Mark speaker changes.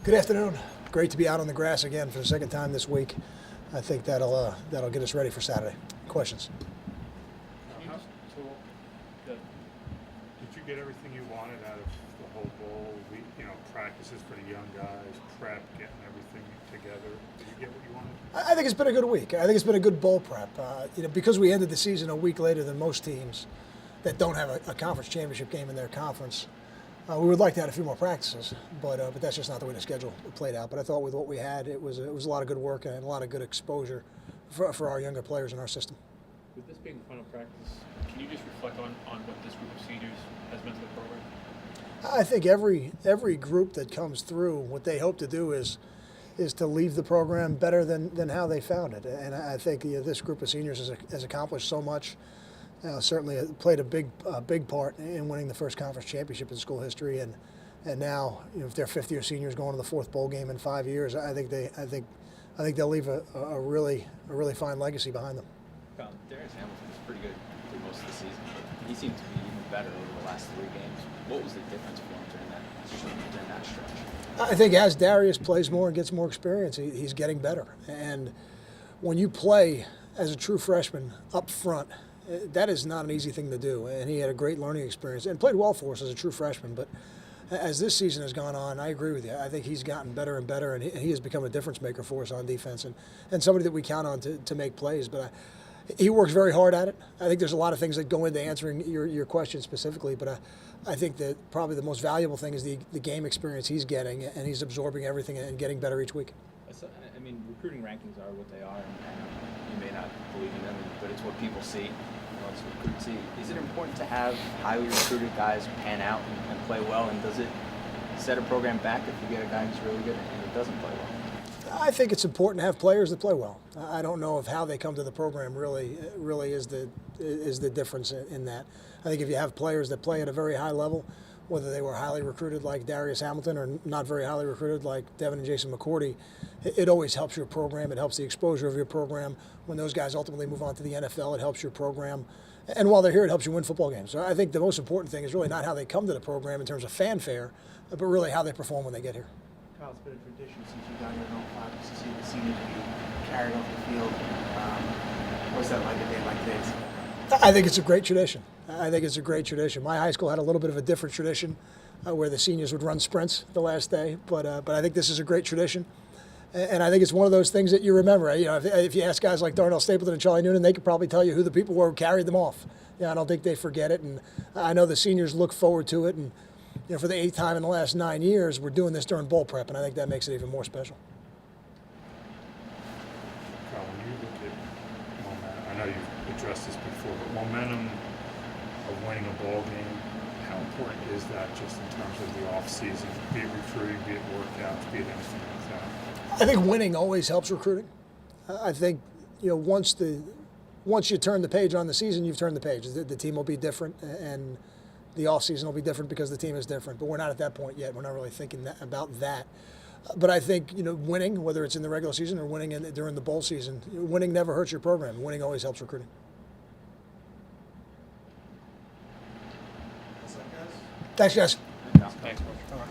Speaker 1: Good afternoon. Great to be out on the grass again for the second time this week. I think that'll get us ready for Saturday. Questions?
Speaker 2: Did you get everything you wanted out of the whole bowl? Practices for the young guys, prep, getting everything together. Did you get what you wanted?
Speaker 1: I think it's been a good week. I think it's been a good bowl prep. Because we ended the season a week later than most teams that don't have a conference championship game in their conference. We would like to have a few more practices, but that's just not the way the schedule played out. But I thought with what we had, it was a lot of good work and a lot of good exposure for our younger players in our system.
Speaker 3: With this being the final practice, can you just reflect on what this group of seniors has meant to the program?
Speaker 1: I think every group that comes through, what they hope to do is to leave the program better than how they found it. And I think this group of seniors has accomplished so much. Certainly played a big part in winning the first conference championship in school history, and now if they're fifth-year seniors going to the fourth bowl game in 5 years, I think they'll leave a really fine legacy behind them.
Speaker 4: Darius Hamilton was pretty good through most of the season, but he seemed to be even better over the last 3 games. What was the difference for him during that stretch?
Speaker 1: I think as Darius plays more and gets more experience, he's getting better. And when you play as a true freshman up front, that is not an easy thing to do. And he had a great learning experience and played well for us as a true freshman. But as this season has gone on, I agree with you. I think he's gotten better and better, and he has become a difference maker for us on defense and somebody that we count on to make plays. But he works very hard at it. I think there's a lot of things that go into answering your question specifically, but I think that probably the most valuable thing is the game experience he's getting, and he's absorbing everything and getting better each week.
Speaker 4: I mean, recruiting rankings are what they are, and you may not believe in them, but it's what people see. It's what recruits see. Is it important to have highly recruited guys pan out and play well, and does it set a program back if you get a guy who's really good and it doesn't play well?
Speaker 1: I think it's important to have players that play well. I don't know if how they come to the program really is the difference in that. I think if you have players that play at a very high level, whether they were highly recruited like Darius Hamilton or not very highly recruited like Devin and Jason McCourty, it always helps your program. It helps the exposure of your program. When those guys ultimately move on to the NFL, it helps your program. And while they're here, it helps you win football games. So I think the most important thing is really not how they come to the program in terms of fanfare, but really how they perform when they get here.
Speaker 5: Kyle, it's been a tradition since you got here in 05 to see the seniors be carried off the field. What's that like a day like this?
Speaker 1: I think it's a great tradition. I think it's a great tradition. My high school had a little bit of a different tradition where the seniors would run sprints the last day, but I think this is a great tradition. And I think it's one of those things that you remember. If you ask guys like Darnell Stapleton and Charlie Noonan, they could probably tell you who the people were who carried them off. I don't think they forget it, and I know the seniors look forward to it. And for the 8th time in the last 9 years, we're doing this during bowl prep, and I think that makes it even more special.
Speaker 2: Kyle, when you look at momentum, I know you've addressed this before, but momentum of winning a ball game, how important is that just in terms of the off season, be it recruiting, be it workouts, be it anything like that?
Speaker 1: I think winning always helps recruiting. I think once you turn the page on the season, you've turned the page. The team will be different, and the off season will be different because the team is different. But we're not at that point yet. We're not really thinking about that. But I think winning, whether it's in the regular season or winning during the bowl season, winning never hurts your program. Winning always helps recruiting. Thanks, guys.
Speaker 4: Thanks, Coach.
Speaker 1: All right.